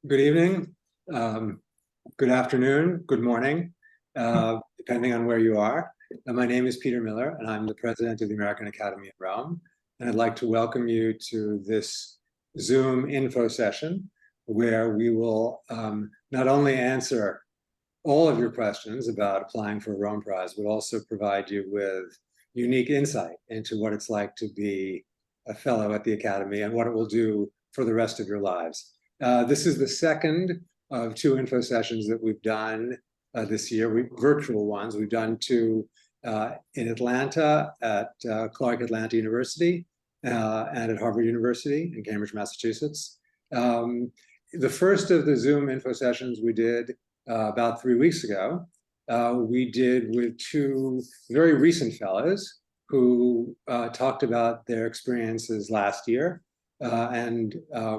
Good evening, good afternoon, good morning, depending on where you are. My name is Peter Miller, and I'm the president of the American Academy in Rome. And I'd like to welcome you to this Zoom info session, where we will not only answer all of your questions about applying for a Rome Prize, but also provide you with unique insight into what it's like to be a fellow at the Academy and what it will do for the rest of your lives. This is the second of two info sessions that we've done this year, virtual ones. We've done two in Atlanta at Clark Atlanta University and at Harvard University in Cambridge, Massachusetts. The first of the Zoom info sessions we did about 3 weeks ago, we did with two very recent fellows who talked about their experiences last year and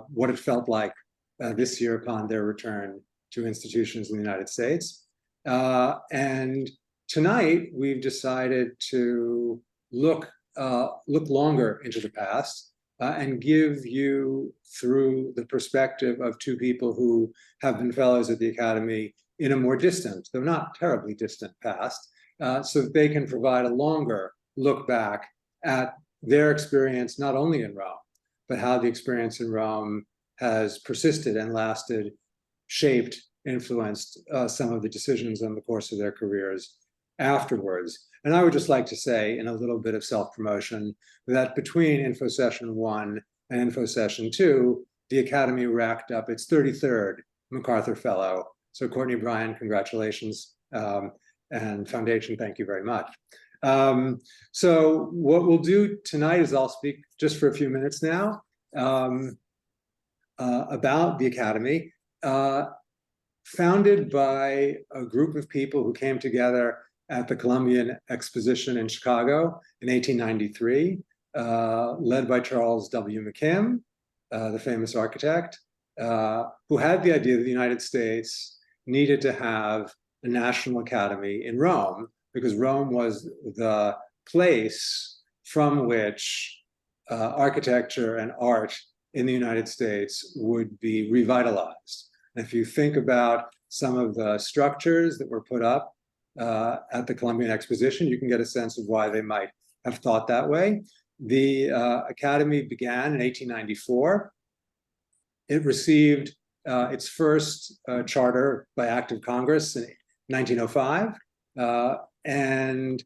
what it felt like this year upon their return to institutions in the United States. And tonight, we've decided to look longer into the past and give you, through the perspective of two people who have been fellows at the Academy in a more distant, though not terribly distant past, so that they can provide a longer look back at their experience, not only in Rome, but how the experience in Rome has persisted and lasted, shaped, influenced some of the decisions in the course of their careers afterwards. And I would just like to say, in a little bit of self-promotion, that between Info Session 1 and Info Session 2, the Academy racked up its 33rd MacArthur Fellow. So Courtney Bryan, congratulations. And Foundation, thank you very much. So what we'll do tonight is I'll speak just for a few minutes now about the Academy, founded by a group of people who came together at the Columbian Exposition in Chicago in 1893, led by Charles W. McKim, the famous architect, who had the idea that the United States needed to have a national academy in Rome, because Rome was the place from which architecture and art in the United States would be revitalized. And if you think about some of the structures that were put up at the Columbian Exposition, you can get a sense of why they might have thought that way. The Academy began in 1894. It received its first charter by act of Congress in 1905. And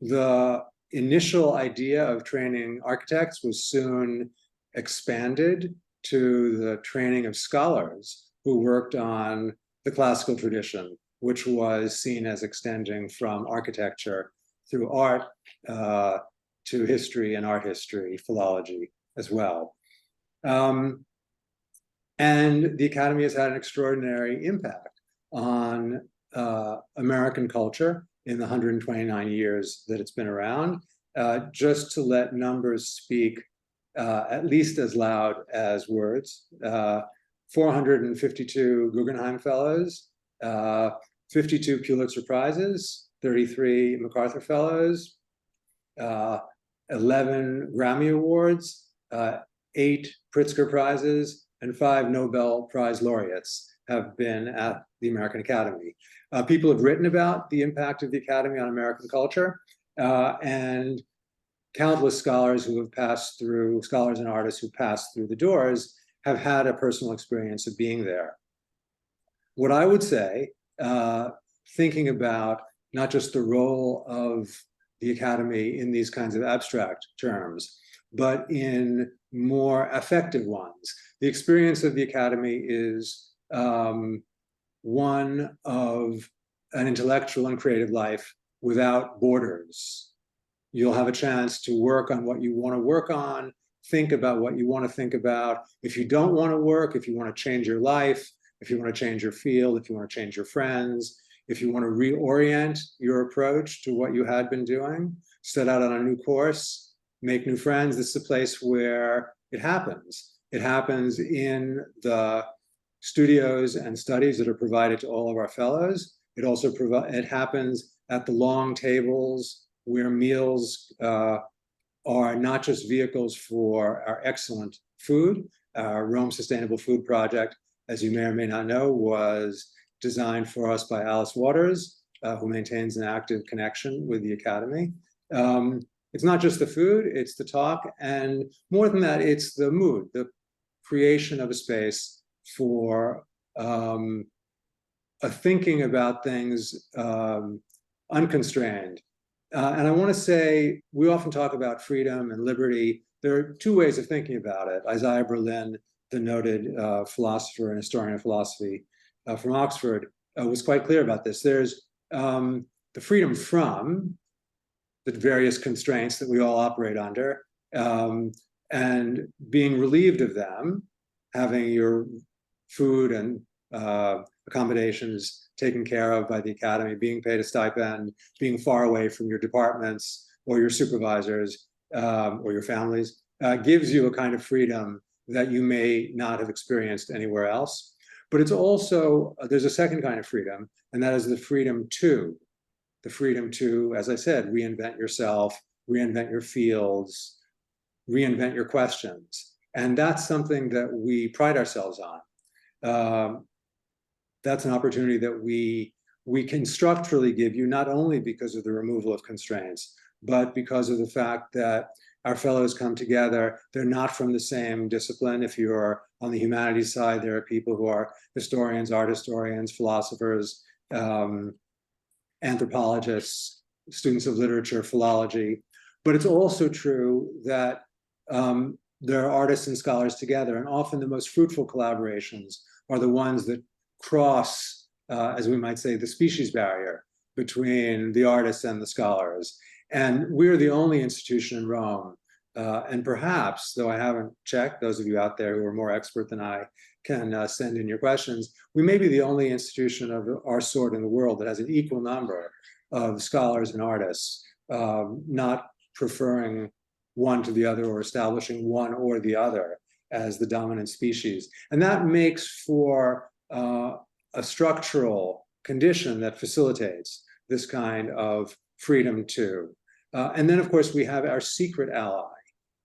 the initial idea of training architects was soon expanded to the training of scholars who worked on the classical tradition, which was seen as extending from architecture through art to history and art history, philology as well. And the Academy has had an extraordinary impact on American culture in the 129 years that it's been around. Just to let numbers speak at least as loud as words, 452 Guggenheim Fellows, 52 Pulitzer Prizes, 33 MacArthur Fellows, 11 Grammy Awards, 8 Pritzker Prizes, and 5 Nobel Prize laureates have been at the American Academy. People have written about the impact of the Academy on American culture, and countless scholars who have passed through, scholars and artists who passed through the doors, have had a personal experience of being there. What I would say, thinking about not just the role of the Academy in these kinds of abstract terms, but in more effective ones, the experience of the Academy is one of an intellectual and creative life without borders. You'll have a chance to work on what you want to work on, think about what you want to think about. If you don't want to work, if you want to change your life, if you want to change your field, if you want to change your friends, if you want to reorient your approach to what you had been doing, set out on a new course, make new friends, this is a place where it happens. It happens in the studios and studies that are provided to all of our fellows. It happens at the long tables where meals are not just vehicles for our excellent food. Our Rome Sustainable Food Project as you may or may not know, was designed for us by Alice Waters, who maintains an active connection with the Academy. It's not just the food, it's the talk, and more than that, it's the mood, the creation of a space for a thinking about things unconstrained. And I want to say, we often talk about freedom and liberty. There are two ways of thinking about it. Isaiah Berlin, the noted philosopher and historian of philosophy from Oxford, was quite clear about this. There's the freedom from the various constraints that we all operate under, and being relieved of them, having your food and accommodations taken care of by the Academy, being paid a stipend, being far away from your departments or your supervisors or your families, gives you a kind of freedom that you may not have experienced anywhere else. But it's also, there's a second kind of freedom, and that is the freedom to, as I said, reinvent yourself, reinvent your fields, reinvent your questions. And that's something that we pride ourselves on. That's an opportunity that we can structurally give you, not only because of the removal of constraints, but because of the fact that our fellows come together. They're not from the same discipline. If you're on the humanities side, there are people who are historians, art historians, philosophers, anthropologists, students of literature, philology. But it's also true that there are artists and scholars together, and often the most fruitful collaborations are the ones that cross, as we might say, the species barrier between the artists and the scholars. And we're the only institution in Rome, and perhaps, though I haven't checked, those of you out there who are more expert than I can send in your questions, we may be the only institution of our sort in the world that has an equal number of scholars and artists, not preferring one to the other or establishing one or the other as the dominant species. And that makes for a structural condition that facilitates this kind of freedom too. And then, of course, we have our secret ally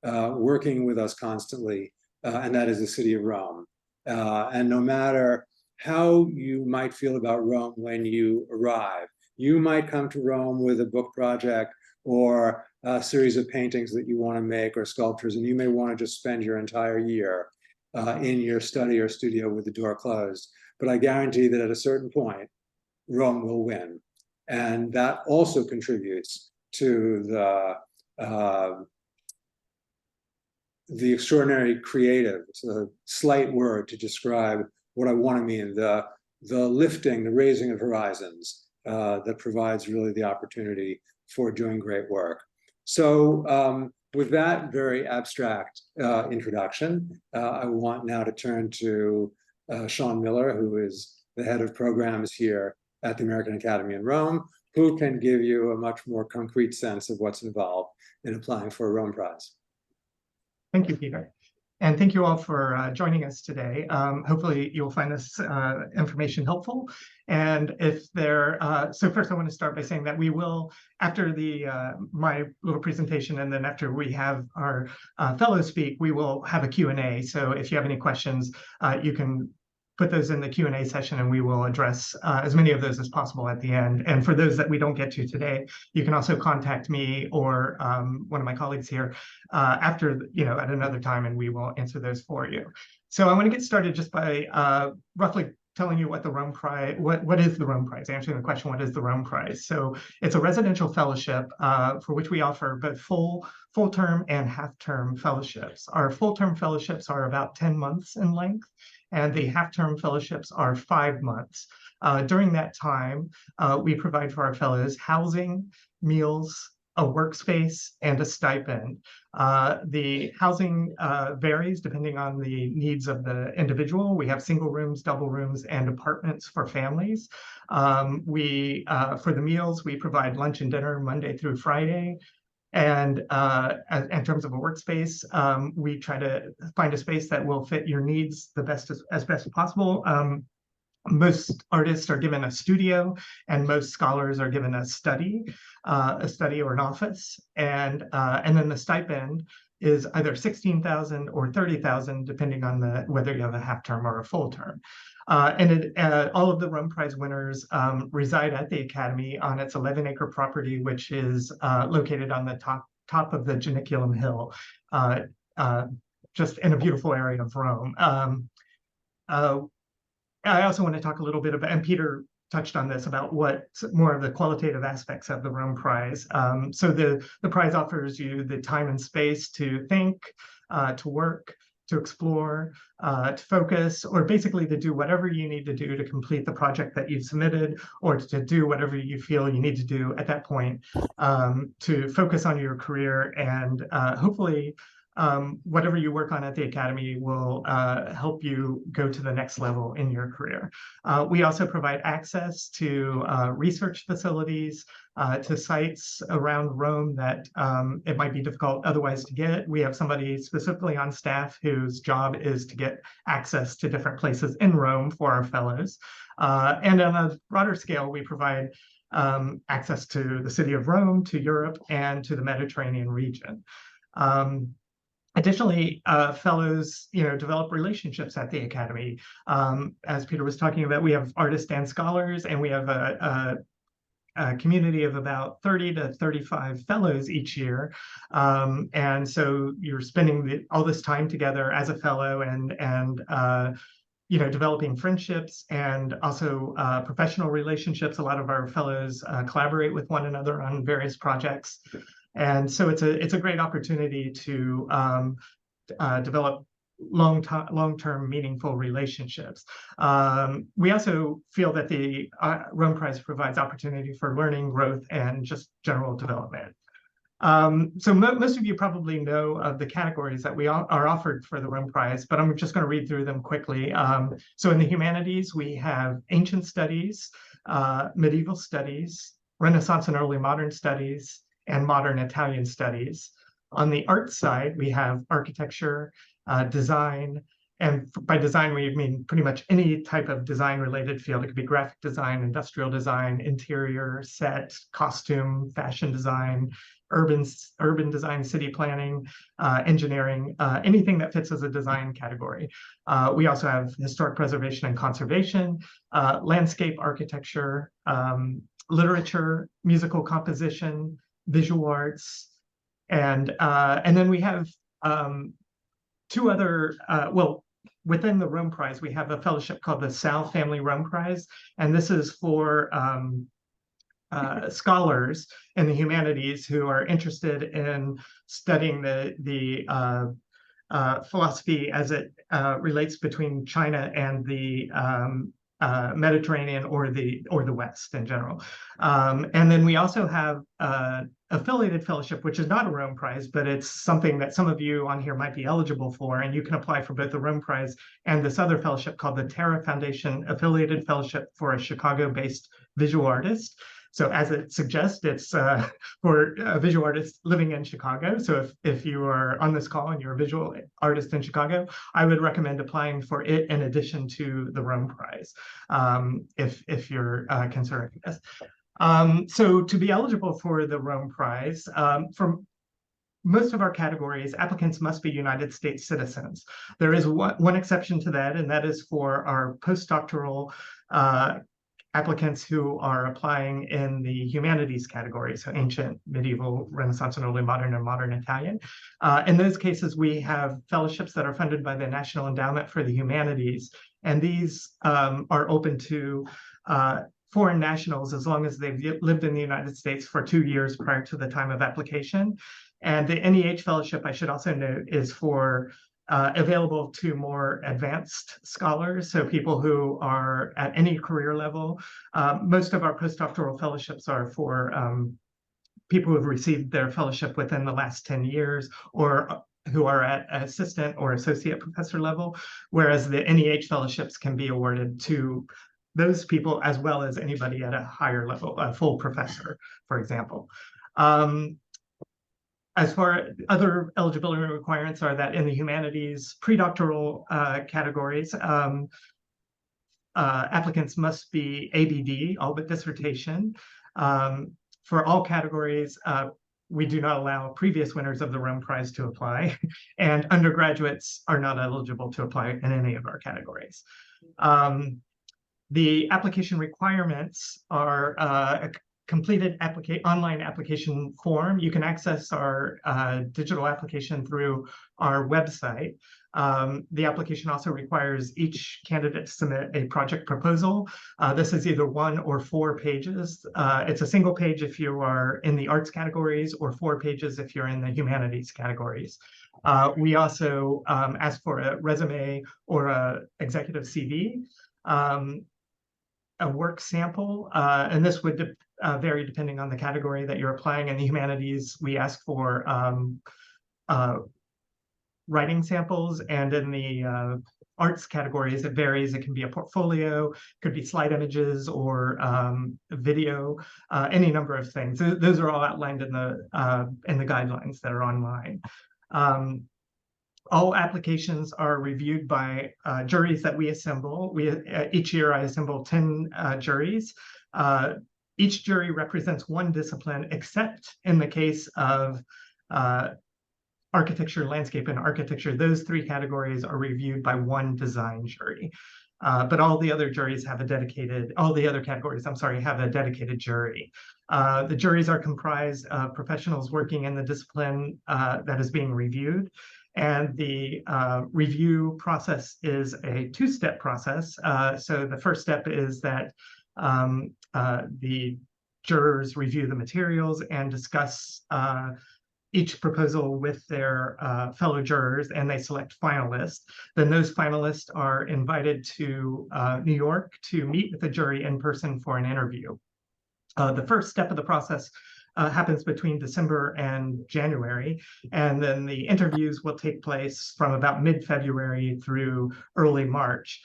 working with us constantly, and that is the city of Rome. And no matter how you might feel about Rome when you arrive, you might come to Rome with a book project or a series of paintings that you want to make or sculptures, and you may want to just spend your entire year in your study or studio with the door closed. But I guarantee that at a certain point, Rome will win. And that also contributes to the extraordinary creative, it's a slight word to describe what I want to mean, the lifting, the raising of horizons that provides really the opportunity for doing great work. So with that very abstract introduction, I want now to turn to Shawn Miller, who is the head of programs here at the American Academy in Rome, who can give you a much more concrete sense of what's involved in applying for a Rome Prize. Thank you, Peter. And thank you all for joining us today. Hopefully you'll find this information helpful. And if there, so first I want to start by saying that we will, after my little presentation, and then after we have our fellows speak, we will have a Q&A. So if you have any questions, you can put those in the Q&A session, and we will address as many of those as possible at the end. And for those that we don't get to today, you can also contact me or one of my colleagues here after, at another time, and we will answer those for you. So I want to get started just by roughly telling you what the Rome Prize, what is the Rome Prize, answering the question, what is the Rome Prize? So it's a residential fellowship for which we offer both full-term and half-term fellowships. Our full-term fellowships are about 10 months in length, and the half-term fellowships are 5 months. During that time, we provide for our fellows housing, meals, a workspace, and a stipend. The housing varies depending on the needs of the individual. We have single rooms, double rooms, and apartments for families. For the meals, we provide lunch and dinner Monday through Friday. And in terms of a workspace, we try to find a space that will fit your needs the best as best as possible. Most artists are given a studio, and most scholars are given a study or an office. And then the stipend is either 16,000 or 30,000, depending on whether you have a half term or a full term. All of the Rome Prize winners reside at the Academy on its 11-acre property, which is located on the top of the Janiculum Hill, just in a beautiful area of Rome. I also want to talk a little bit about, and Peter touched on this, about what more of the qualitative aspects of the Rome Prize. So the prize offers you the time and space to think, to work, to explore, to focus, or basically to do whatever you need to do to complete the project that you've submitted, or to do whatever you feel you need to do at that point to focus on your career. And hopefully whatever you work on at the Academy will help you go to the next level in your career. We also provide access to research facilities, to sites around Rome that it might be difficult otherwise to get. We have somebody specifically on staff whose job is to get access to different places in Rome for our fellows. And on a broader scale, we provide access to the city of Rome, to Europe, and to the Mediterranean region. Additionally, fellows, develop relationships at the Academy. As Peter was talking about, we have artists and scholars, and we have a community of about 30 to 35 fellows each year. And so you're spending all this time together as a fellow and developing friendships and also professional relationships. A lot of our fellows collaborate with one another on various projects. And so it's a great opportunity to develop long-term meaningful relationships. We also feel that the Rome Prize provides opportunity for learning, growth, and just general development. So most of you probably know of the categories that we are offered for the Rome Prize, but I'm just going to read through them quickly. So in the humanities, we have ancient studies, medieval studies, Renaissance and early modern studies, and modern Italian studies. On the art side, we have architecture, design, and by design, we mean pretty much any type of design-related field. It could be graphic design, industrial design, interior, set, costume, fashion design, urban design, city planning, engineering, anything that fits as a design category. We also have historic preservation and conservation, landscape architecture, literature, musical composition, visual arts, and then we have two other, within the Rome Prize, we have a fellowship called the Sal Family Rome Prize, and this is for scholars in the humanities who are interested in studying the philosophy as it relates between China and the Mediterranean or the West in general. And then we also have affiliated fellowship, which is not a Rome Prize, but it's something that some of you on here might be eligible for, and you can apply for both the Rome Prize and this other fellowship called the Terra Foundation Affiliated Fellowship for a Chicago-based visual artist. So as it suggests, it's for a visual artist living in Chicago. So if you are on this call and you're a visual artist in Chicago, I would recommend applying for it in addition to the Rome Prize, if you're considering this. So to be eligible for the Rome Prize, for most of our categories, applicants must be United States citizens. There is one exception to that, and that is for our postdoctoral applicants who are applying in the humanities category, so ancient, medieval, Renaissance and early modern, and modern Italian. In those cases, we have fellowships that are funded by the National Endowment for the Humanities, and these are open to foreign nationals as long as they've lived in the United States for 2 years prior to the time of application. And the NEH fellowship, I should also note, is for available to more advanced scholars, so people who are at any career level. Most of our postdoctoral fellowships are for people who have received their fellowship within the last 10 years or who are at assistant or associate professor level, whereas the NEH fellowships can be awarded to those people as well as anybody at a higher level, a full professor, for example. As far as other eligibility requirements are that in the humanities predoctoral categories, applicants must be ABD, all but dissertation. For all categories, we do not allow previous winners of the Rome Prize to apply, and undergraduates are not eligible to apply in any of our categories. The application requirements are a completed online application form. You can access our digital application through our website. The application also requires each candidate to submit a project proposal. This is either 1 or 4 pages. It's a single page if you are in the arts categories, or 4 pages if you're in the humanities categories. We also ask for a resume or a executive CV, a work sample, and this would vary depending on the category that you're applying. In the humanities, we ask for writing samples, and in the arts categories, it varies. It can be a portfolio, could be slide images, or video, any number of things. Those are all outlined in the guidelines that are online. All applications are reviewed by juries that we assemble. Each year I assemble 10 juries. Each jury represents one discipline, except in the case of architecture, landscape, and architecture. Those 3 categories are reviewed by one design jury. But all the other juries have all the other categories, I'm sorry, have a dedicated jury. The juries are comprised of professionals working in the discipline that is being reviewed. And the review process is a 2-step process. So the first step is that the jurors review the materials and discuss each proposal with their fellow jurors, and they select finalists. Then those finalists are invited to New York to meet with the jury in person for an interview. The first step of the process happens between December and January, and then the interviews will take place from about mid-February through early March.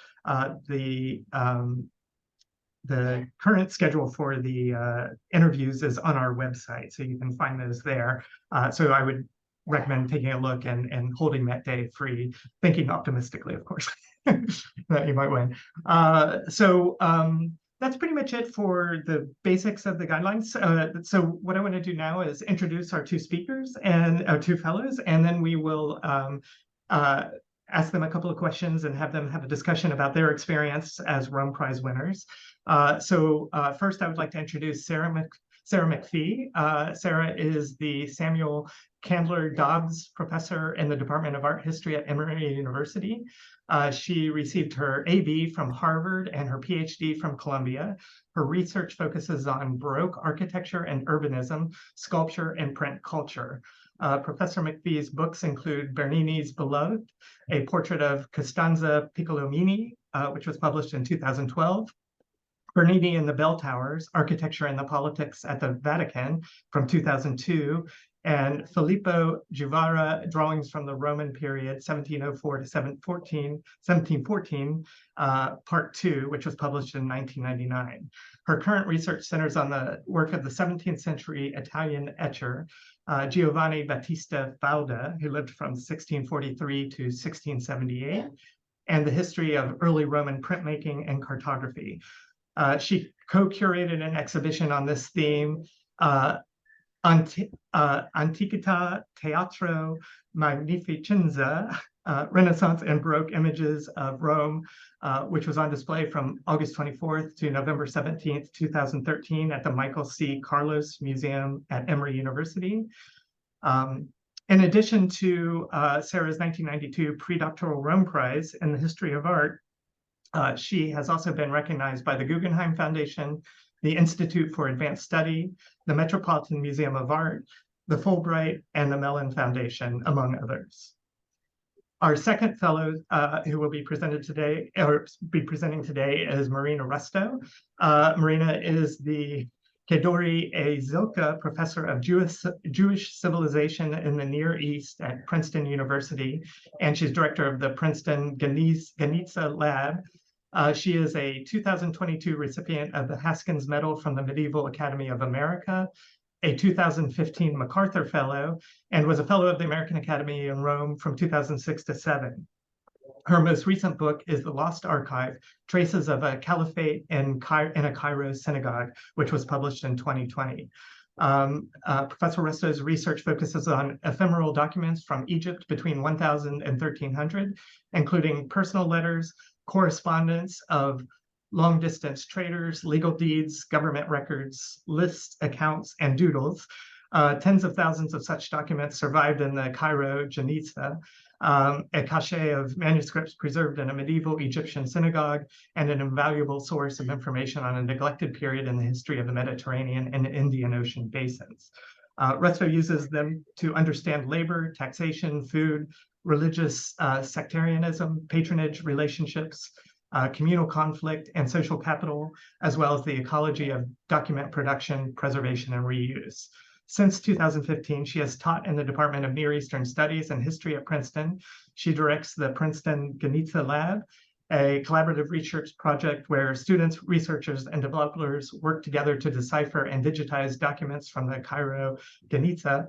The current schedule for the interviews is on our website, so you can find those there. So I would recommend taking a look and holding that day free, thinking optimistically, of course, that you might win. That's pretty much it for the basics of the guidelines. So what I want to do now is introduce our 2 speakers and our 2 fellows, and then we will ask them a couple of questions and have them have a discussion about their experience as Rome Prize winners. First, I would like to introduce Sarah McPhee. Sarah is the Samuel Candler Dobbs Professor in the Department of Art History at Emory University. She received her AB from Harvard and her PhD from Columbia. Her research focuses on Baroque architecture and urbanism, sculpture, and print culture. Professor McPhee's books include Bernini's Beloved, a portrait of Costanza Piccolomini, which was published in 2012, Bernini and the Bell Towers, Architecture and the Politics at the Vatican from 2002, and Filippo Juvara, Drawings from the Roman Period, 1704 to 1714, Part 2, which was published in 1999. Her current research centers on the work of the 17th century Italian etcher, Giovanni Battista Bauda, who lived from 1643 to 1678, and the history of early Roman printmaking and cartography. She co-curated an exhibition on this theme, Antiquità Teatro Magnificenza, Renaissance and Baroque Images of Rome, which was on display from August 24th to November 17th, 2013 at the Michael C. Carlos Museum at Emory University. In addition to Sarah's 1992 predoctoral Rome Prize in the History of Art, she has also been recognized by the Guggenheim Foundation, the Institute for Advanced Study, the Metropolitan Museum of Art, the Fulbright, and the Mellon Foundation, among others. Our second fellow who will be presenting today is Marina Rustow. Marina is the Khedouri A. Zilkha Professor of Jewish Civilization in the Near East at Princeton University, and she's director of the Princeton Ganitza Lab. She is a 2022 recipient of the Haskins Medal from the Medieval Academy of America, a 2015 MacArthur Fellow, and was a Fellow of the American Academy in Rome from 2006 to 2007. Her most recent book is The Lost Archive, Traces of a Caliphate in a Cairo Synagogue, which was published in 2020. Professor Rustow's research focuses on ephemeral documents from Egypt between 1000 and 1300, including personal letters, correspondence of long-distance traders, legal deeds, government records, lists, accounts, and doodles. Tens of thousands of such documents survived in the Cairo Geniza, a cache of manuscripts preserved in a medieval Egyptian synagogue, and an invaluable source of information on a neglected period in the history of the Mediterranean and Indian Ocean basins. Rustow uses them to understand labor, taxation, food, religious sectarianism, patronage relationships, communal conflict, and social capital, as well as the ecology of document production, preservation, and reuse. Since 2015, she has taught in the Department of Near Eastern Studies and History at Princeton. She directs the Princeton Geniza Lab, a collaborative research project where students, researchers, and developers work together to decipher and digitize documents from the Cairo Geniza.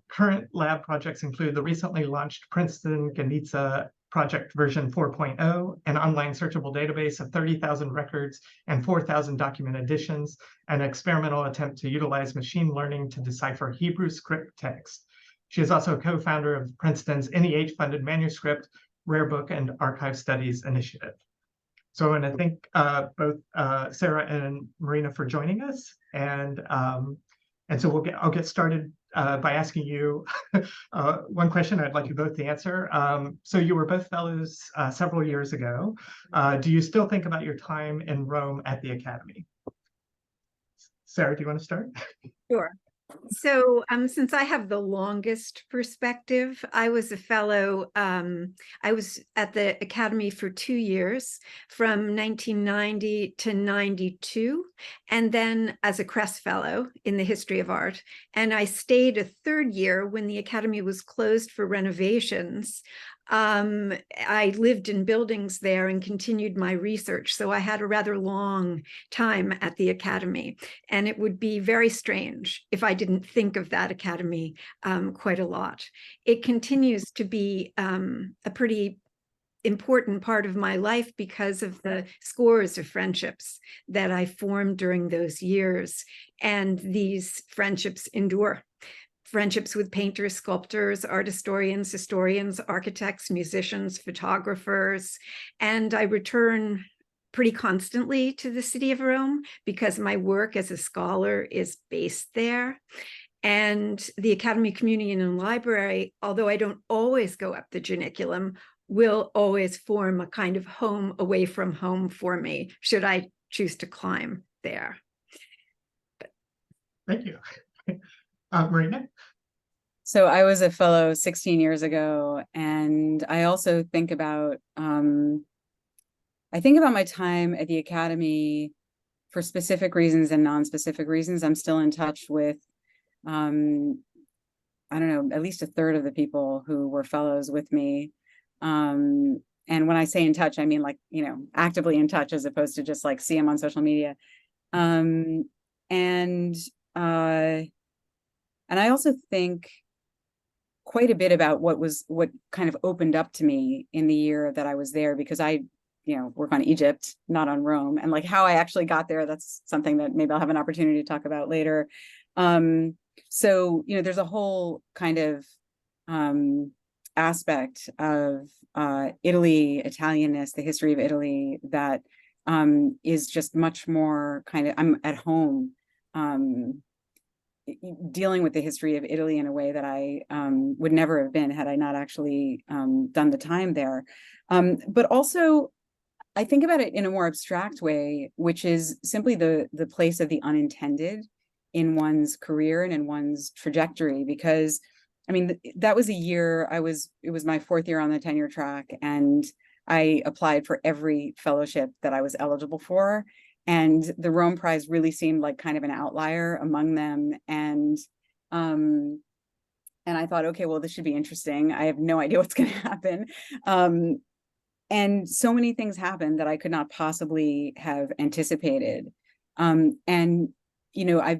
Current lab projects include the recently launched Princeton Geniza Project version 4.0, an online searchable database of 30,000 records and 4,000 document editions, an experimental attempt to utilize machine learning to decipher Hebrew script text. She is also a co-founder of Princeton's NEH-funded manuscript, Rare Book, and Archive Studies Initiative. So I want to thank both Sarah and Marina for joining us, and so I'll get started by asking you one question I'd like you both to answer. So you were both fellows several years ago. Do you still think about your time in Rome at the Academy? Sarah, do you want to start? Sure. So since I have the longest perspective, I was a fellow, I was at the Academy for 2 years, from 1990 to 92, and then as a Crest Fellow in the History of Art. And I stayed a third year when the Academy was closed for renovations. I lived in buildings there and continued my research. So I had a rather long time at the Academy, and it would be very strange if I didn't think of that Academy quite a lot. It continues to be a pretty important part of my life because of the scores of friendships that I formed during those years, and these friendships endure. Friendships with painters, sculptors, art historians, architects, musicians, photographers. And I return pretty constantly to the city of Rome because my work as a scholar is based there. And the Academy Communion and Library, although I don't always go up the Janiculum, will always form a kind of home away from home for me, should I choose to climb there. Thank you. Marina? So I was a fellow 16 years ago, and I also think about my time at the Academy for specific reasons and non-specific reasons. I'm still in touch with, I don't know, at least a third of the people who were fellows with me. And when I say in touch, I mean, like, you know, actively in touch, as opposed to just like see them on social media. And I also think quite a bit about what kind of opened up to me in the year that I was there, because I, you know, work on Egypt, not on Rome, and like how I actually got there. That's something that maybe I'll have an opportunity to talk about later. So, you know, there's a whole kind of aspect of Italy, Italianness, the history of Italy that is just much more kind of, I'm at home dealing with the history of Italy in a way that I would never have been had I not actually done the time there. But also, I think about it in a more abstract way, which is simply the place of the unintended in one's career and in one's trajectory. Because, I mean, that was a year it was my 4th year on the tenure track, and I applied for every fellowship that I was eligible for. And the Rome Prize really seemed like kind of an outlier among them. And I thought, okay, well, this should be interesting. I have no idea what's going to happen. And so many things happened that I could not possibly have anticipated. And, you know, I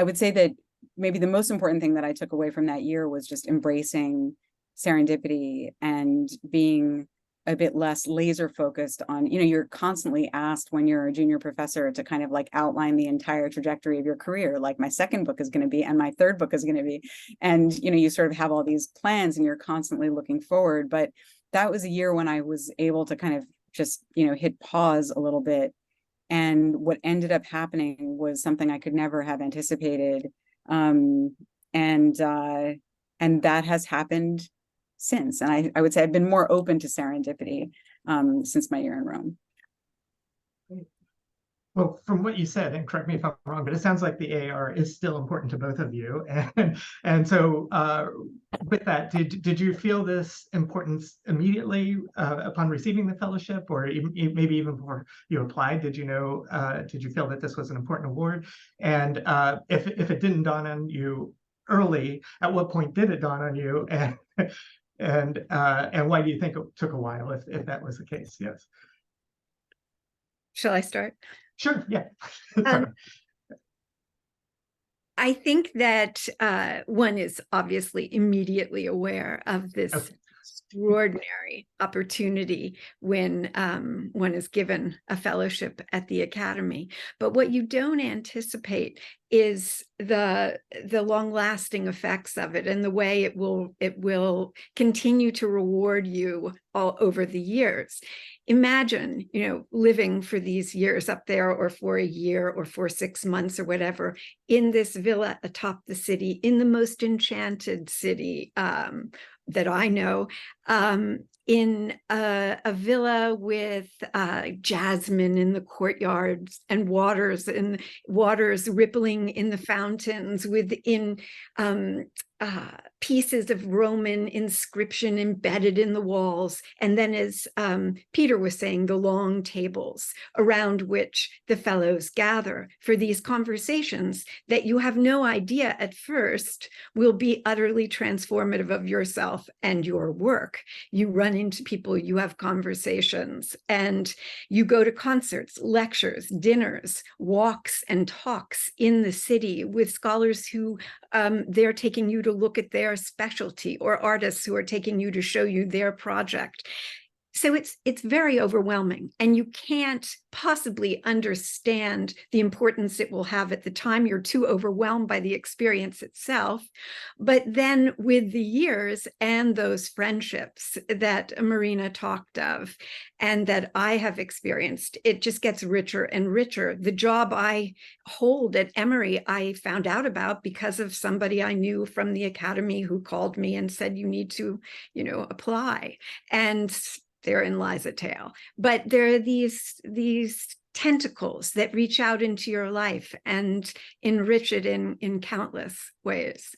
would say that maybe the most important thing that I took away from that year was just embracing serendipity and being a bit less laser focused on, you're constantly asked when you're a junior professor to kind of like outline the entire trajectory of your career, like my second book is going to be, and my third book is going to be. And, you sort of have all these plans and you're constantly looking forward. But that was a year when I was able to kind of just, hit pause a little bit. And what ended up happening was something I could never have anticipated. And that has happened since. And I would say I've been more open to serendipity since my year in Rome. Well, from what you said, and correct me if I'm wrong, but it sounds like the AAR is still important to both of you. And so with that, did you feel this importance immediately upon receiving the fellowship, or maybe even before you applied? Did you feel that this was an important award? And if it didn't dawn on you early, at what point did it dawn on you? And why do you think it took a while, if that was the case? Yes. Shall I start? Sure, yeah. I think that one is obviously immediately aware of this extraordinary opportunity when one is given a fellowship at the Academy. But what you don't anticipate is the long-lasting effects of it and the way it will continue to reward you all over the years. Imagine, living for these years up there, or for a year, or for 6 months, or whatever, in this villa atop the city, in the most enchanted city that I know, in a villa with jasmine in the courtyards and waters rippling in the fountains, within pieces of Roman inscription embedded in the walls. And then, as Peter was saying, the long tables around which the fellows gather for these conversations that you have no idea at first will be utterly transformative of yourself and your work. You run into people, you have conversations, and you go to concerts, lectures, dinners, walks and talks in the city with scholars who they're taking you to look at their specialty, or artists who are taking you to show you their project. So it's very overwhelming, and you can't possibly understand the importance it will have at the time. You're too overwhelmed by the experience itself. But then with the years and those friendships that Marina talked of and that I have experienced, it just gets richer and richer. The job I hold at Emory, I found out about because of somebody I knew from the Academy who called me and said, you need to, apply. And therein lies a tale. But there are these tentacles that reach out into your life and enrich it in countless ways.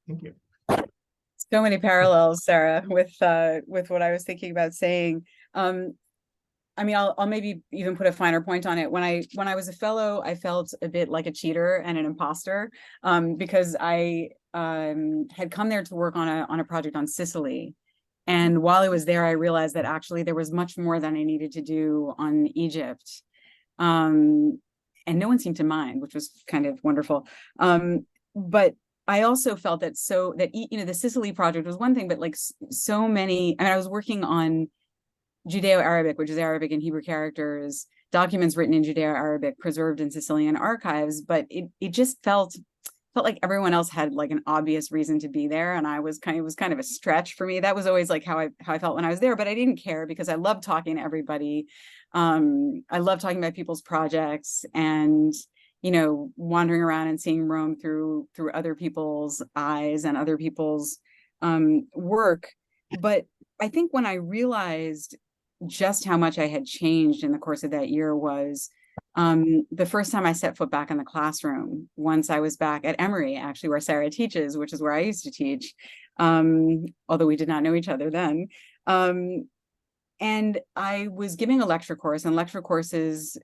Thank you. So many parallels, Sarah, with what I was thinking about saying. I'll maybe even put a finer point on it. When I was a fellow, I felt a bit like a cheater and an imposter because I had come there to work on a project on Sicily. And while I was there, I realized that actually there was much more that I needed to do on Egypt. And no one seemed to mind, which was kind of wonderful. But I also felt that the Sicily project was one thing, but like so many, I was working on Judeo-Arabic, which is Arabic and Hebrew characters, documents written in Judeo-Arabic, preserved in Sicilian archives, but it just felt like everyone else had like an obvious reason to be there, and it was kind of a stretch for me. That was always like how I felt when I was there, but I didn't care because I loved talking to everybody. I love talking about people's projects and wandering around and seeing Rome through other people's eyes and other people's work. But I think when I realized just how much I had changed in the course of that year was the first time I set foot back in the classroom, once I was back at Emory, actually, where Sarah teaches, which is where I used to teach, although we did not know each other then. And I was giving a lecture course, and lecture courses,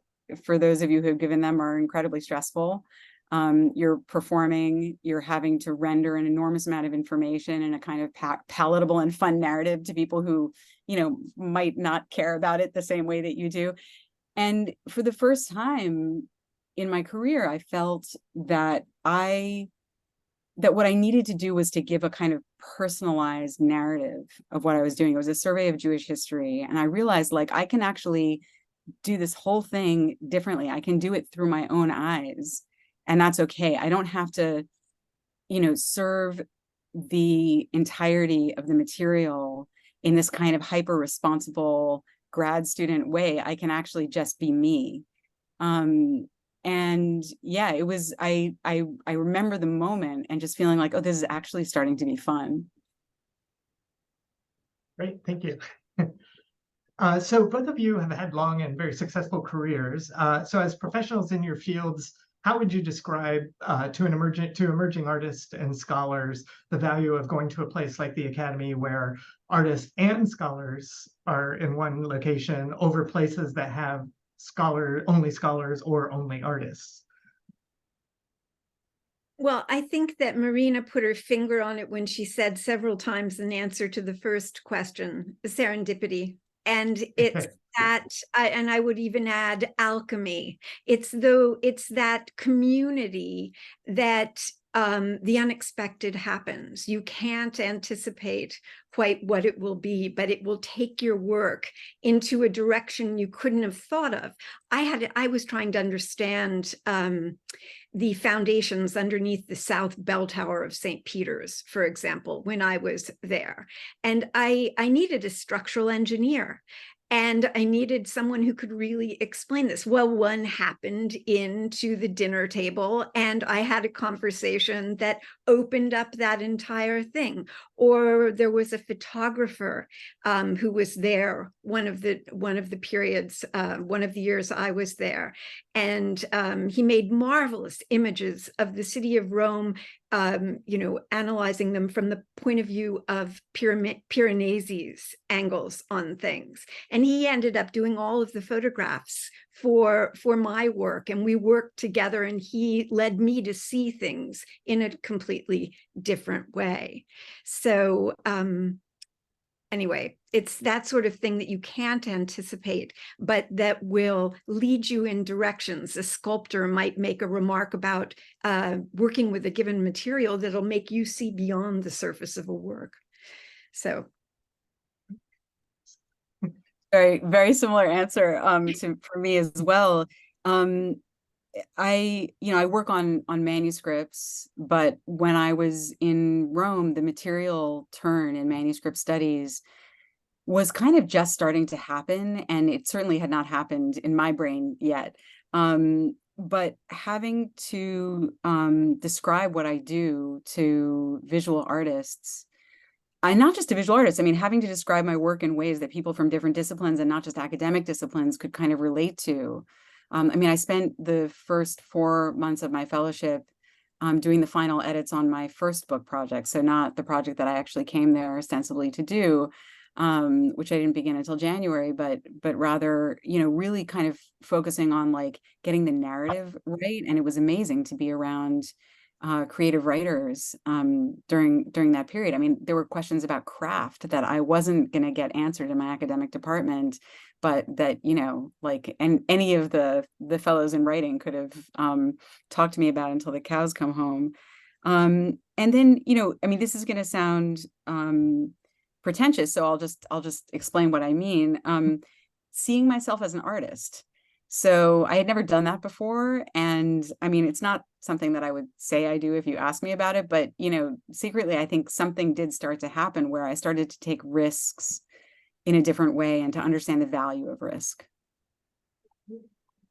for those of you who have given them, are incredibly stressful. You're performing, you're having to render an enormous amount of information in a kind of palatable and fun narrative to people who, might not care about it the same way that you do. And for the first time in my career, I felt that what I needed to do was to give a kind of personalized narrative of what I was doing. It was a survey of Jewish history. And I realized, like, I can actually do this whole thing differently. I can do it through my own eyes, and that's okay. I don't have to, serve the entirety of the material in this kind of hyper responsible grad student way. I can actually just be me. And yeah, it was, I remember the moment and just feeling like, oh, this is actually starting to be fun. Great, thank you. So both of you have had long and very successful careers. So as professionals in your fields, how would you describe to emerging artists and scholars the value of going to a place like the Academy, where artists and scholars are in one location, over places that have only scholars or only artists? Well, I think that Marina put her finger on it when she said several times in answer to the first question, serendipity. And it's that, and I would even add alchemy. It's that community that the unexpected happens. You can't anticipate quite what it will be, but it will take your work into a direction you couldn't have thought of. I was trying to understand the foundations underneath the South Bell Tower of St. Peter's, for example, when I was there. And I needed a structural engineer. And I needed someone who could really explain this. Well, one happened into the dinner table, and I had a conversation that opened up that entire thing. Or there was a photographer who was there one of the periods, one of the years I was there, and he made marvelous images of the city of Rome, analyzing them from the point of view of Piranesi's angles on things. And he ended up doing all of the photographs for my work, and we worked together, and he led me to see things in a completely different way. So anyway, it's that sort of thing that you can't anticipate, but that will lead you in directions. A sculptor might make a remark about working with a given material that'll make you see beyond the surface of a work. So. Very, very similar answer for me as well. I work on manuscripts, but when I was in Rome, the material turn in manuscript studies was kind of just starting to happen, and it certainly had not happened in my brain yet. But having to describe what I do to visual artists, not just to visual artists, I mean, having to describe my work in ways that people from different disciplines and not just academic disciplines could kind of relate to. I spent the first 4 months of my fellowship doing the final edits on my first book project. So not the project that I actually came there ostensibly to do, which I didn't begin until January, but rather, really kind of focusing on like getting the narrative right. And it was amazing to be around creative writers during that period. I mean, there were questions about craft that I wasn't going to get answered in my academic department, but that, and any of the fellows in writing could have talked to me about until the cows come home. And then, this is going to sound pretentious, so I'll just explain what I mean. Seeing myself as an artist. So I had never done that before. And it's not something that I would say I do if you ask me about it, but, secretly, I think something did start to happen where I started to take risks in a different way and to understand the value of risk.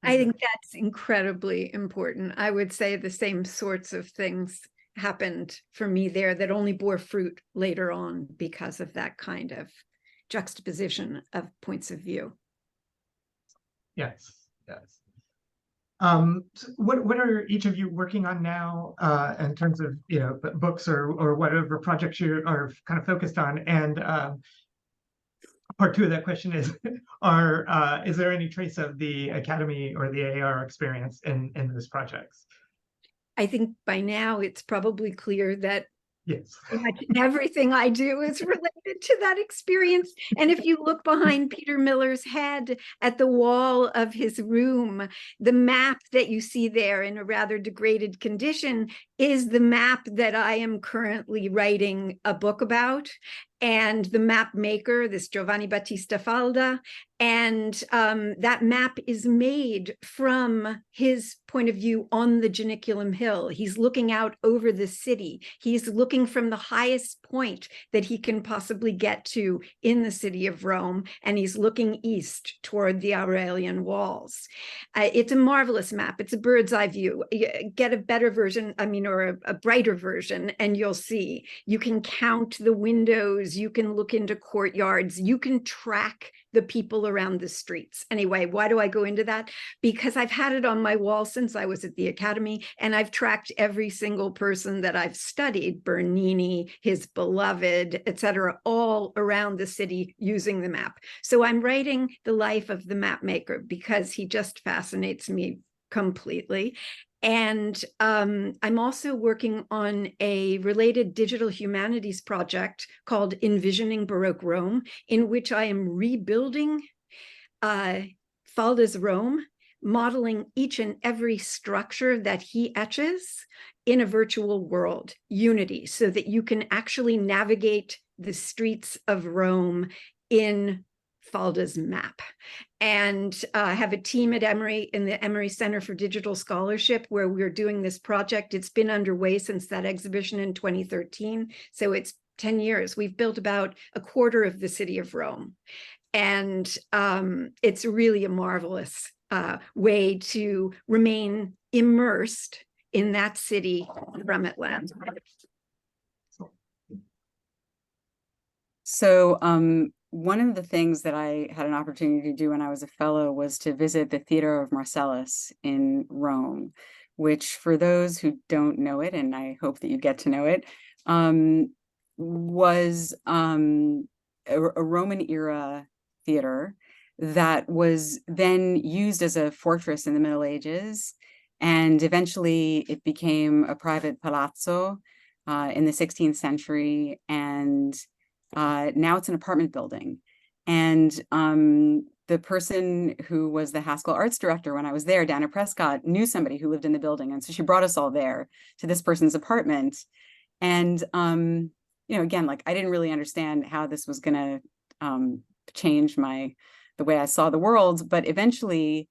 I think that's incredibly important. I would say the same sorts of things happened for me there that only bore fruit later on because of that kind of juxtaposition of points of view. Yes. What are each of you working on now in terms of books or whatever projects you are kind of focused on? And part two of that question is is there any trace of the Academy or the AAR experience in those projects? I think by now it's probably clear that yes, pretty much everything I do is related to that experience. And if you look behind Peter Miller's head at the wall of his room, the map that you see there in a rather degraded condition is the map that I am currently writing a book about. And the map maker, this Giovanni Battista Falda, and that map is made from his point of view on the Janiculum Hill. He's looking out over the city. He's looking from the highest point that he can possibly get to in the city of Rome, and he's looking east toward the Aurelian walls. It's a marvelous map. It's a bird's eye view. Get a better version, or a brighter version, and you'll see. You can count the windows. You can look into courtyards. You can track the people around the streets. Anyway, why do I go into that? Because I've had it on my wall since I was at the Academy, and I've tracked every single person that I've studied, Bernini, his beloved, etc., all around the city using the map. So I'm writing the life of the map maker because he just fascinates me completely. And I'm also working on a related digital humanities project called Envisioning Baroque Rome, in which I am rebuilding Falda's Rome, modeling each and every structure that he etches in a virtual world, Unity, so that you can actually navigate the streets of Rome in Falda's map. And I have a team at Emory, in the Emory Center for Digital Scholarship, where we're doing this project. It's been underway since that exhibition in 2013. So it's 10 years. We've built about a quarter of the city of Rome. And it's really a marvelous way to remain immersed in that city from Atlanta. So one of the things that I had an opportunity to do when I was a fellow was to visit the Theater of Marcellus in Rome, which, for those who don't know it, and I hope that you get to know it, was a Roman era theater that was then used as a fortress in the Middle Ages. And eventually it became a private palazzo in the 16th century. And now it's an apartment building. And the person who was the Haskell arts director when I was there, Dana Prescott, knew somebody who lived in the building. And so she brought us all there to this person's apartment. And, again, like, I didn't really understand how this was going to change the way I saw the world. But eventually,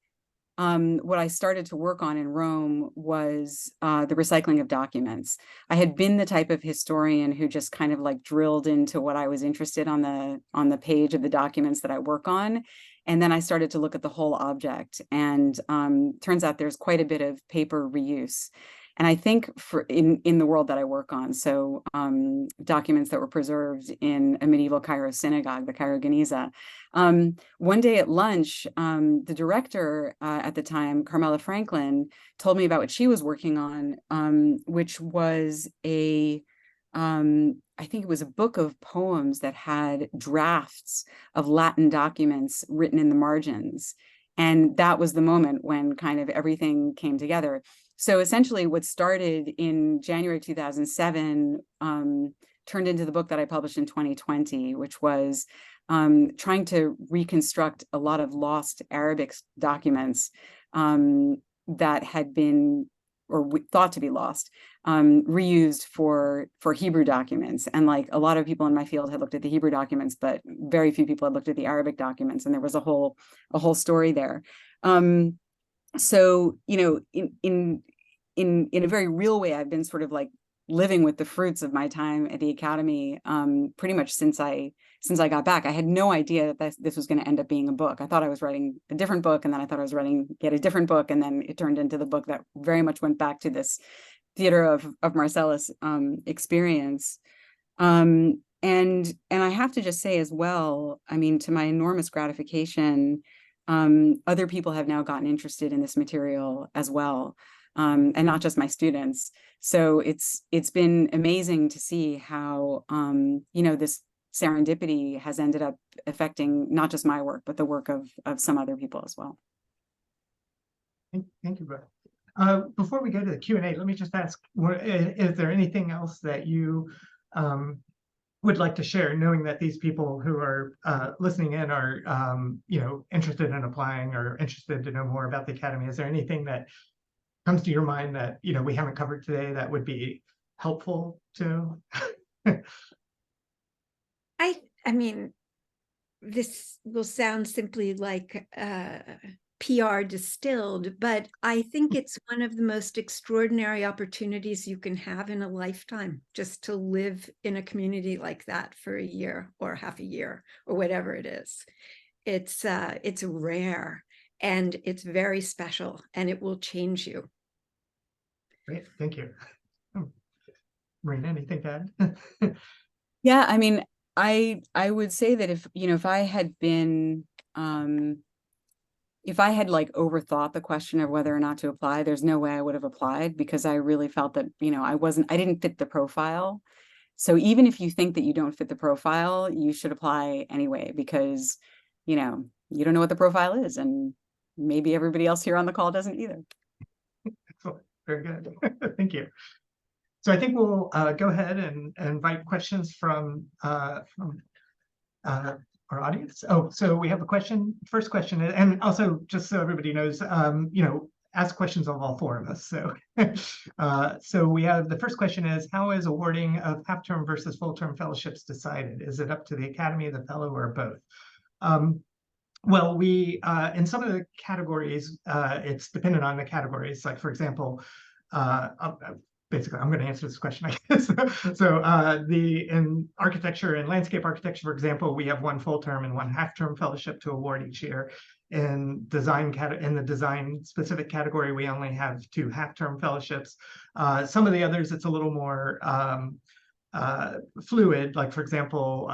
what I started to work on in Rome was the recycling of documents. I had been the type of historian who just kind of like drilled into what I was interested on the page of the documents that I work on. And then I started to look at the whole object, and turns out there's quite a bit of paper reuse. And I think in the world that I work on, so documents that were preserved in a medieval Cairo synagogue, the Cairo Geniza. One day at lunch, the director at the time, Carmela Franklin, told me about what she was working on, which was I think it was a book of poems that had drafts of Latin documents written in the margins. And that was the moment when kind of everything came together. So essentially what started in January 2007 turned into the book that I published in 2020, which was trying to reconstruct a lot of lost Arabic documents that had been, or thought to be lost, reused for Hebrew documents. And like a lot of people in my field had looked at the Hebrew documents, but very few people had looked at the Arabic documents, and there was a whole story there. So, in a very real way, I've been sort of like living with the fruits of my time at the Academy pretty much since I got back. I had no idea that this was going to end up being a book. I thought I was writing a different book, and then I thought I was writing yet a different book, and then it turned into the book that very much went back to this Theater of Marcellus experience. And I have to just say as well, I mean, to my enormous gratification, other people have now gotten interested in this material as well, and not just my students. So it's been amazing to see how this serendipity has ended up affecting not just my work, but the work of some other people as well. Thank you, Brett. Before we go to the Q&A, let me just ask, is there anything else that you would like to share, knowing that these people who are listening in are, interested in applying or interested to know more about the Academy? Is there anything that comes to your mind that, we haven't covered today that would be helpful to? I mean, this will sound simply like PR distilled, but I think it's one of the most extraordinary opportunities you can have in a lifetime, just to live in a community like that for a year or half a year or whatever it is. It's rare and it's very special, and it will change you. Great, thank you. Marina, anything to add? Yeah, I mean, I would say that if I had been if I had like overthought the question of whether or not to apply, there's no way I would have applied, because I really felt that, I didn't fit the profile. So even if you think that you don't fit the profile, you should apply anyway, because, you don't know what the profile is, and maybe everybody else here on the call doesn't either. Excellent, very good. Thank you. So I think we'll go ahead and invite questions from our audience. Oh, so we have a question. First question, and also just so everybody knows, ask questions of all four of us. So, so we have, the first question is, how is awarding of half-term versus full-term fellowships decided? Is it up to the Academy, the fellow, or both? Well, we in some of the categories, it's dependent on the categories. Like, for example, basically, I'm going to answer this question, I guess. So in architecture and landscape architecture, for example, we have one full-term and one half-term fellowship to award each year. In the design specific category, we only have 2 half-term fellowships. Some of the others, it's a little more fluid. Like, for example,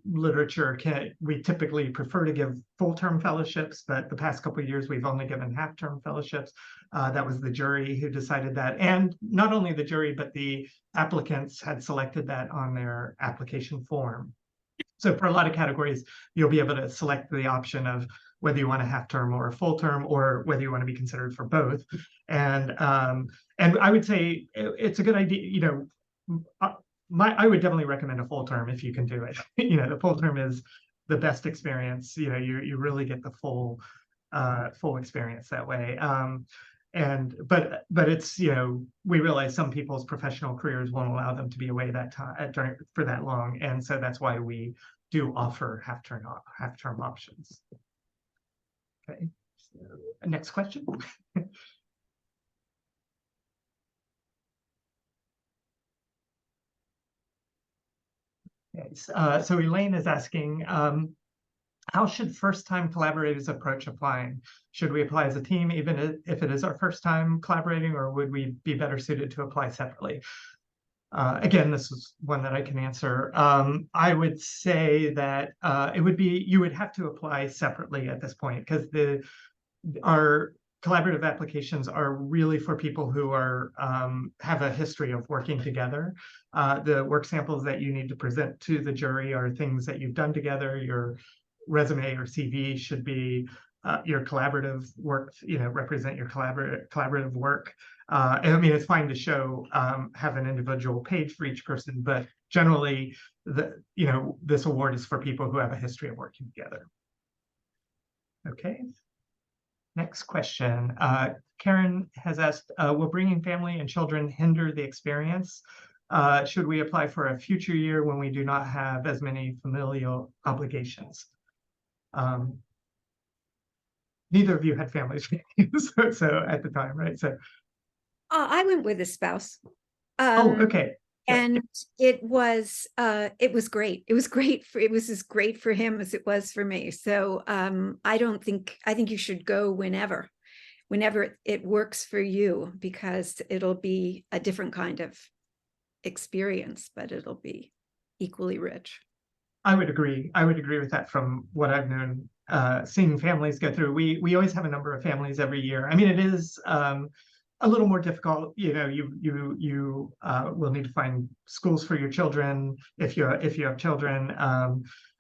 literature, we typically prefer to give full-term fellowships, but the past couple of years we've only given half-term fellowships. That was the jury who decided that, and not only the jury, but the applicants had selected that on their application form. So for a lot of categories, you'll be able to select the option of whether you want a half-term or a full-term, or whether you want to be considered for both. And I would say it's a good idea. I would definitely recommend a full term if you can do it. The full term is the best experience. You really get the full experience that way. But it's, we realize some people's professional careers won't allow them to be away that time for that long, and so that's why we do offer half-term options. Okay, so next question. Okay, so Elaine is asking, how should first-time collaborators approach applying? Should we apply as a team, even if it is our first time collaborating, or would we be better suited to apply separately? Again, this is one that I can answer. I would say that you would have to apply separately at this point, because our collaborative applications are really for people who have a history of working together. The work samples that you need to present to the jury are things that you've done together. Your resume or CV should be your collaborative work, represent your collaborative work. And I mean, it's fine to show, have an individual page for each person, but generally, this award is for people who have a history of working together. Okay. Next question. Karen has asked, will bringing family and children hinder the experience? Should we apply for a future year when we do not have as many familial obligations? Neither of you had families, so at the time, right? So I went with a spouse. oh, okay. And it was great. It was as great for him as it was for me. So I think you should go whenever it works for you, because it'll be a different kind of experience, but it'll be equally rich. I would agree with that. From what I've known, seeing families go through, we always have a number of families every year. I mean, it is a little more difficult. You will need to find schools for your children if you have children.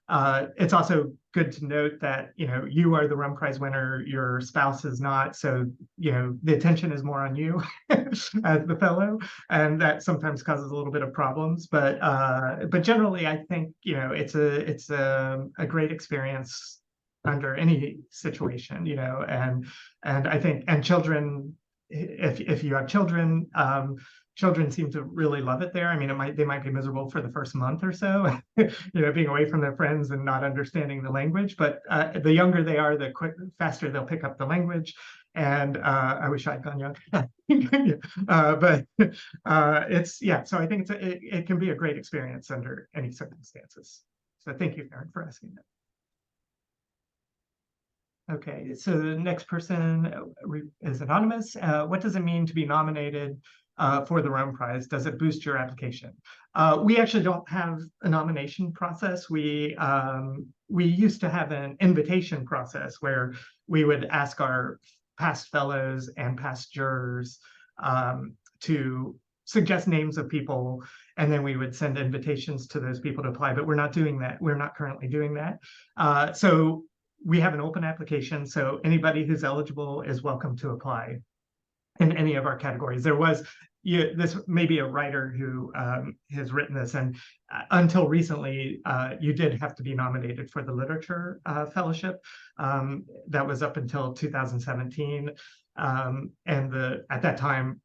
It's also good to note that, you are the Rum Prize winner, your spouse is not. So, the attention is more on you as the fellow, and that sometimes causes a little bit of problems. But generally, I think, it's a great experience under any situation, and I think, and children, if you have children, children seem to really love it there. I mean, they might be miserable for the first month or so, being away from their friends and not understanding the language. But the younger they are, the faster they'll pick up the language. And I wish I'd gone young, but So I think it can be a great experience under any circumstances. So thank you, Karen, for asking that. Okay, so the next person is anonymous. What does it mean to be nominated for the Rum Prize? Does it boost your application? We actually don't have a nomination process. We used to have an invitation process where we would ask our past fellows and past jurors to suggest names of people, and then we would send invitations to those people to apply. But we're not doing that. We're not currently doing that. So we have an open application, so anybody who's eligible is welcome to apply in any of our categories. There was, this may be a writer who has written this, and until recently, you did have to be nominated for the Literature Fellowship. That was up until 2017, and at that time,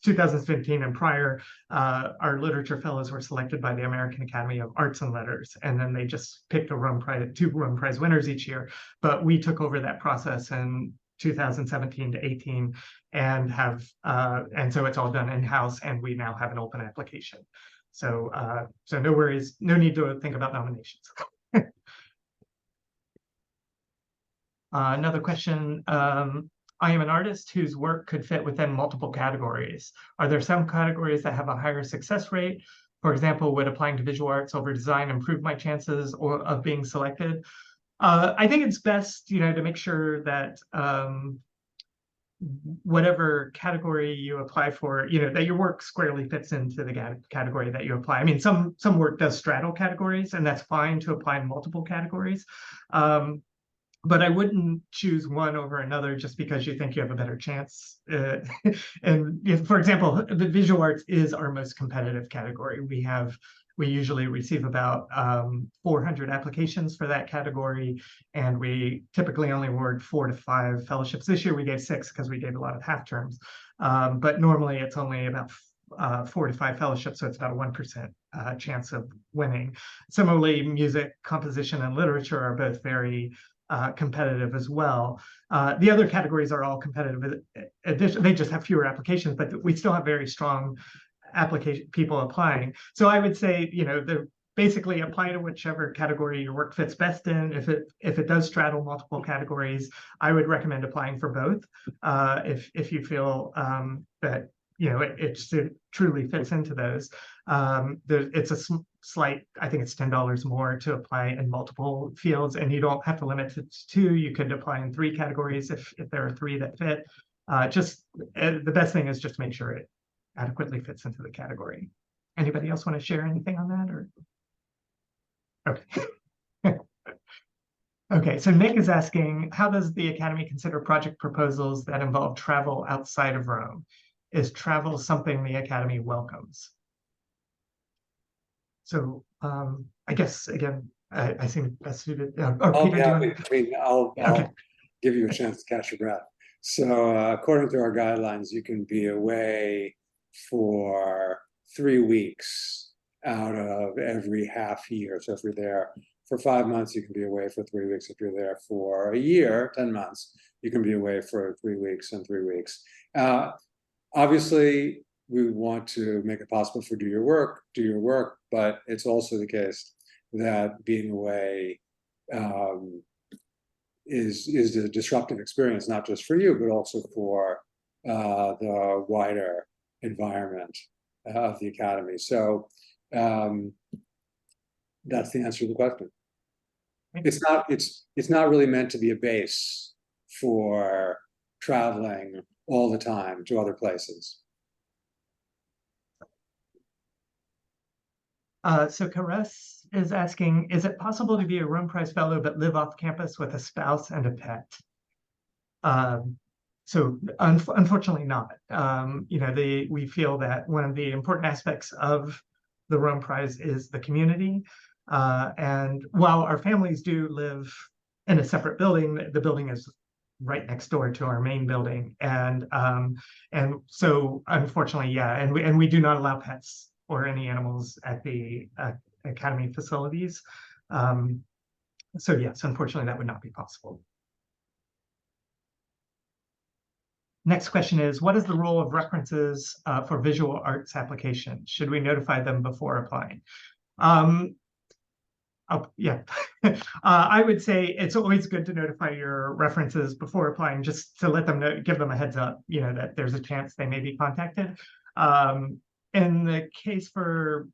2015 and prior, our literature fellows were selected by the American Academy of Arts and Letters, and then they just picked two Rum Prize winners each year. But we took over that process in 2017 to 18, and so it's all done in-house, and we now have an open application. So no worries, no need to think about nominations. Another question. I am an artist whose work could fit within multiple categories. Are there some categories that have a higher success rate? For example, would applying to visual arts over design improve my chances of being selected? I think it's best, to make sure that whatever category you apply for, that your work squarely fits into the category that you apply. I mean, some work does straddle categories, and that's fine to apply in multiple categories. But I wouldn't choose one over another just because you think you have a better chance. And for example, the visual arts is our most competitive category. We usually receive about 400 applications for that category, and we typically only award 4 to 5 fellowships. This year we gave 6 because we gave a lot of half terms, but normally it's only about 4 to 5 fellowships, so it's about a 1% chance of winning. Similarly, music, composition, and literature are both very competitive as well. The other categories are all competitive. They just have fewer applications, but we still have very strong people applying. So I would say, basically apply to whichever category your work fits best in. If it does straddle multiple categories, I would recommend applying for both. If you feel that it truly fits into those. It's a slight, I think it's $10 more to apply in multiple fields, and you don't have to limit it to 2. You could apply in 3 categories if there are 3 that fit. The best thing is just to make sure it adequately fits into the category. Anybody else want to share anything on that? Or okay. Okay, so Nick is asking, how does the Academy consider project proposals that involve travel outside of Rome? Is travel something the Academy welcomes? So I guess, again, I seem best suited. I'll Okay. give you a chance to catch your breath. So according to our guidelines, you can be away for 3 weeks out of every half year. So if you're there for 5 months, you can be away for 3 weeks. If you're there for a year, 10 months, you can be away for 3 weeks and 3 weeks. Obviously, we want to make it possible for do your work, but it's also the case that being away is a disruptive experience, not just for you, but also for the wider environment of the Academy. So that's the answer to the question. It's not really meant to be a base for traveling all the time to other places. So Caress is asking, is it possible to be a Rome Prize Fellow but live off campus with a spouse and a pet? So unfortunately not. We feel that one of the important aspects of the Rome Prize is the community. And while our families do live in a separate building, the building is right next door to our main building. And so unfortunately, yeah, and we do not allow pets or any animals at the academy facilities. So yes, unfortunately, that would not be possible. Next question is, what is the role of references for visual arts application? Should we notify them before applying? Yeah, I would say it's always good to notify your references before applying, just to let them know, give them a heads up, that there's a chance they may be contacted. In the case for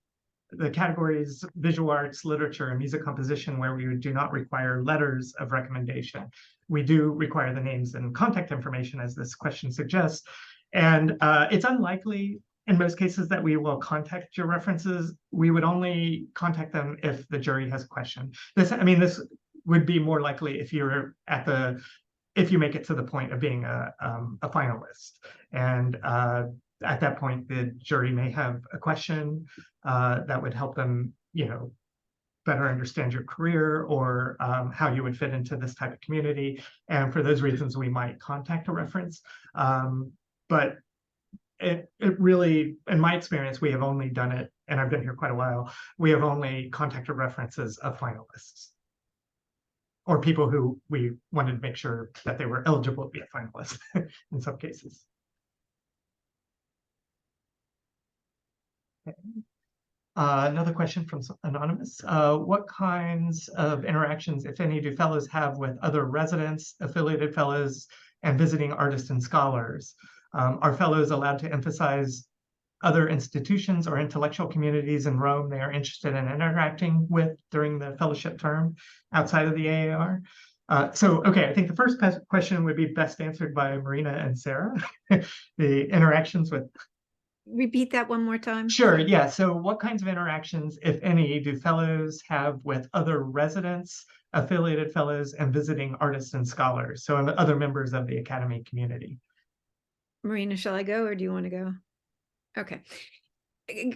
the categories visual arts, literature, and music composition, where we do not require letters of recommendation, we do require the names and contact information, as this question suggests. And it's unlikely in most cases that we will contact your references. We would only contact them if the jury has a question. This would be more likely if you're if you make it to the point of being a finalist. And at that point, the jury may have a question that would help them, better understand your career or how you would fit into this type of community. And for those reasons, we might contact a reference. But it really, in my experience, we have only done it, and I've been here quite a while, we have only contacted references of finalists or people who we wanted to make sure that they were eligible to be a finalist in some cases. Okay. Another question from Anonymous. What kinds of interactions, if any, do fellows have with other residents, affiliated fellows, and visiting artists and scholars? Are fellows allowed to emphasize other institutions or intellectual communities in Rome they are interested in interacting with during the fellowship term outside of the AAR? Okay, I think the first question would be best answered by Marina and Sarah. The interactions with... Repeat that one more time. Sure, yeah. So what kinds of interactions, if any, do fellows have with other residents, affiliated fellows, and visiting artists and scholars? So other members of the academy community. Marina, shall I go or do you want to go? Okay.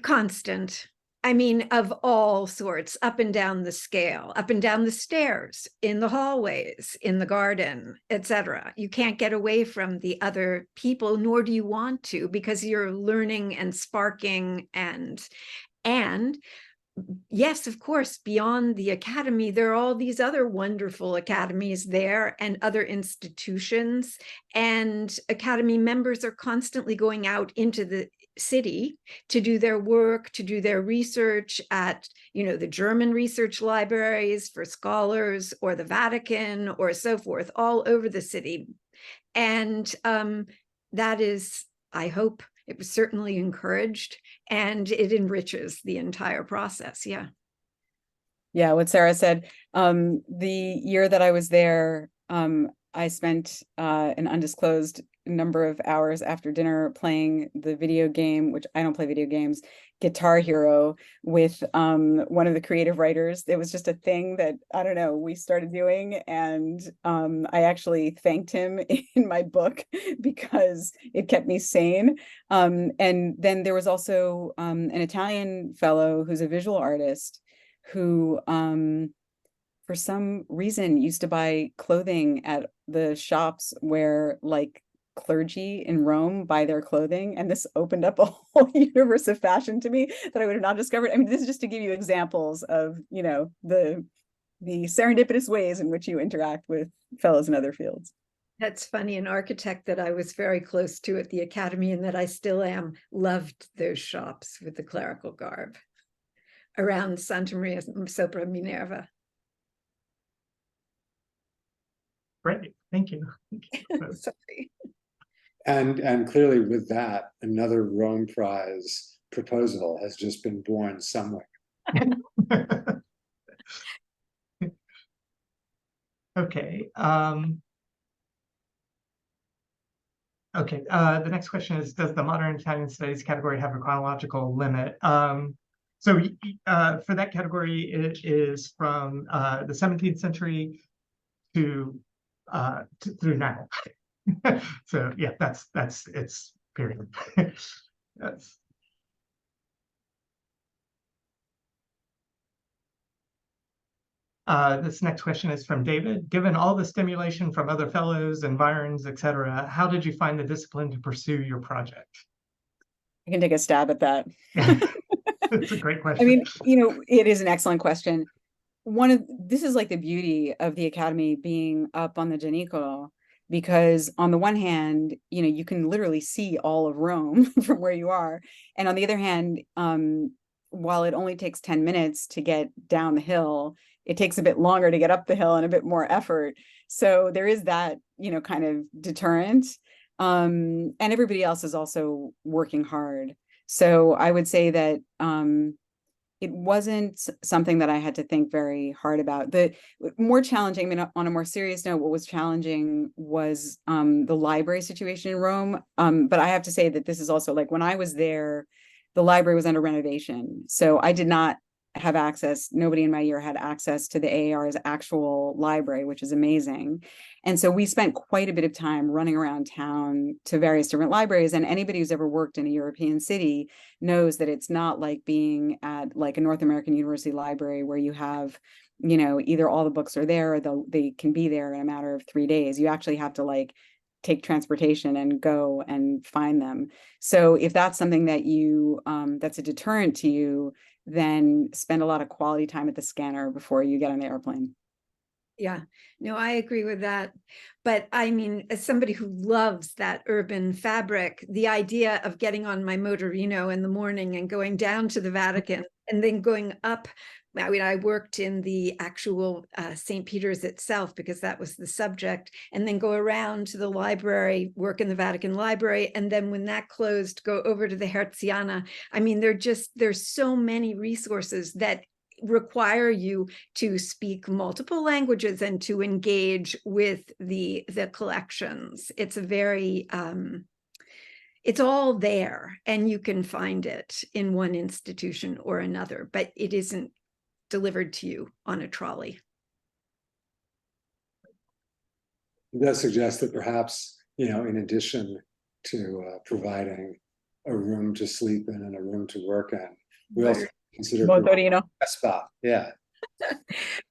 Constant. I mean, of all sorts, up and down the scale, up and down the stairs, in the hallways, in the garden, etc. You can't get away from the other people, nor do you want to, because you're learning and sparking and yes, of course, beyond the academy, there are all these other wonderful academies there and other institutions, and academy members are constantly going out into the city to do their work, to do their research at, the German research libraries for scholars or the Vatican or so forth, all over the city. And that is, I hope, it was certainly encouraged, and it enriches the entire process. Yeah. Yeah, what Sarah said, the year that I was there, I spent an undisclosed number of hours after dinner playing the video game, which I don't play video games, Guitar Hero, with one of the creative writers. It was just a thing that, I don't know, we started doing, and I actually thanked him in my book because it kept me sane. And then there was also an Italian fellow who's a visual artist who for some reason used to buy clothing at the shops where clergy in Rome buy their clothing, and this opened up a whole universe of fashion to me that I would have not discovered. I mean, this is just to give you examples of, the serendipitous ways in which you interact with fellows in other fields. That's funny. An architect that I was very close to at the academy, and that I still am, loved those shops with the clerical garb around Santa Maria sopra Minerva. Great, thank you. Sorry. And clearly with that, another Rome Prize proposal has just been born somewhere. Okay. The next question is, does the modern Italian studies category have a chronological limit? So for that category, it is from the 17th century to through now. So yeah, that's its period. That's this next question is from David. Given all the stimulation from other fellows, environs, etc., how did you find the discipline to pursue your project? I can take a stab at that. It's a great question. I mean, it is an excellent question. This is like the beauty of the Academy being up on the Gianicolo, because on the one hand, you can literally see all of Rome from where you are. And on the other hand, while it only takes 10 minutes to get down the hill, it takes a bit longer to get up the hill and a bit more effort. So there is that, kind of deterrent. And everybody else is also working hard. So I would say that it wasn't something that I had to think very hard about. The more challenging, I mean, on a more serious note, what was challenging was the library situation in Rome. But I have to say that this is also, like, when I was there, the library was under renovation. So I did not have access, nobody in my year had access to the AAR's actual library, which is amazing. And so we spent quite a bit of time running around town to various different libraries. And anybody who's ever worked in a European city knows that it's not like being at like a North American university library where you have, either all the books are there or they can be there in a matter of 3 days. You actually have to like take transportation and go and find them. So if that's something that that's a deterrent to you, then spend a lot of quality time at the scanner before you get on the airplane. Yeah, no, I agree with that. But I mean, as somebody who loves that urban fabric, the idea of getting on my motorino in the morning and going down to the Vatican and then going up. I mean, I worked in the actual St. Peter's itself because that was the subject, and then go around to the library, work in the Vatican Library, and then when that closed, go over to the Hertziana. I mean, there's so many resources that require you to speak multiple languages and to engage with the collections. It's a very it's all there, and you can find it in one institution or another, but it isn't delivered to you on a trolley. It does suggest that perhaps, in addition to providing a room to sleep in and a room to work in, we also consider Motorino. a spa. Yeah.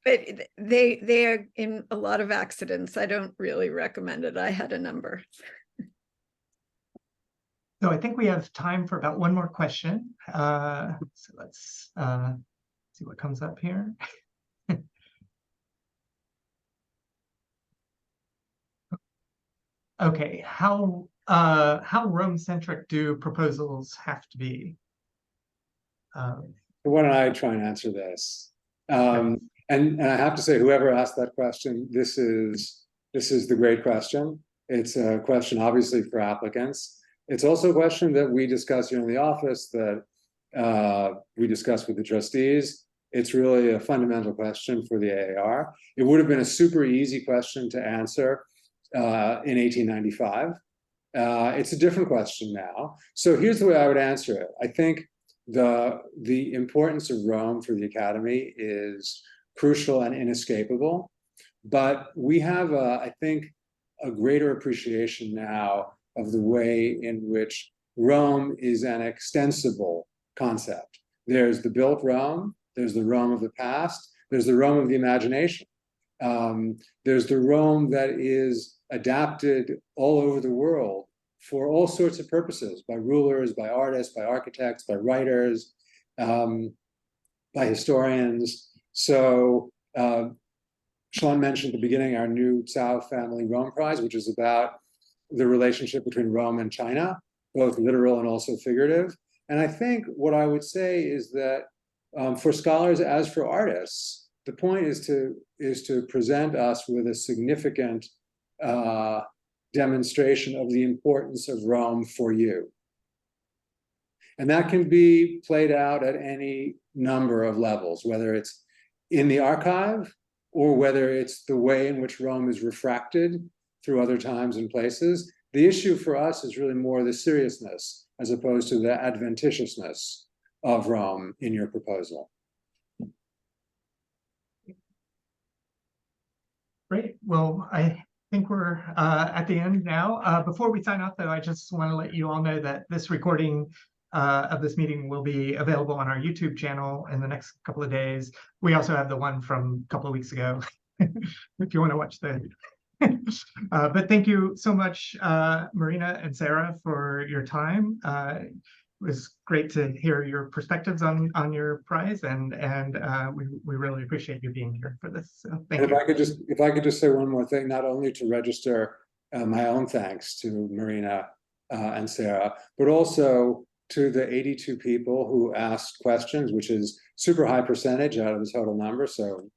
But they are in a lot of accidents. I don't really recommend it. I had a number. So I think we have time for about one more question. So let's see what comes up here. Okay, how Rome-centric do proposals have to be? Why don't I try and answer this? And I have to say, whoever asked that question, this is the great question. It's a question, obviously, for applicants. It's also a question that we discuss here in the office, that we discuss with the trustees. It's really a fundamental question for the AAR. It would have been a super easy question to answer in 1895. It's a different question now. So here's the way I would answer it. I think the importance of Rome for the Academy is crucial and inescapable, but we have, I think, a greater appreciation now of the way in which Rome is an extensible concept. There's the built Rome, there's the Rome of the past, there's the Rome of the imagination. There's the Rome that is adapted all over the world for all sorts of purposes, by rulers, by artists, by architects, by writers, by historians. So Shawn mentioned at the beginning our new Tsao Family Rome Prize, which is about the relationship between Rome and China, both literal and also figurative. And I think what I would say is that for scholars as for artists, the point is to present us with a significant demonstration of the importance of Rome for you. And that can be played out at any number of levels, whether it's in the archive or whether it's the way in which Rome is refracted through other times and places. The issue for us is really more the seriousness as opposed to the adventitiousness of Rome in your proposal. Great. Well, I think we're at the end now. Before we sign off, though, I just want to let you all know that this recording of this meeting will be available on our YouTube channel in the next couple of days. We also have the one from a couple of weeks ago, if you want to watch the. But thank you so much, Marina and Sarah, for your time. It was great to hear your perspectives on your prize, and we really appreciate you being here for this. So thank And you. if I could just say one more thing, not only to register my own thanks to Marina and Sarah, but also to the 82 people who asked questions, which is super high percentage out of the total number. So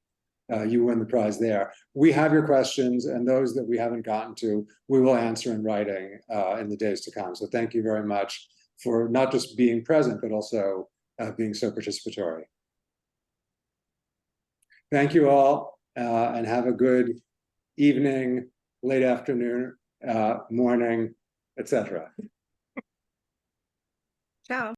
you win the prize there. We have your questions, and those that we haven't gotten to, we will answer in writing in the days to come. So thank you very much for not just being present, but also being so participatory. Thank you all, and have a good evening, late afternoon, morning, etc. Ciao.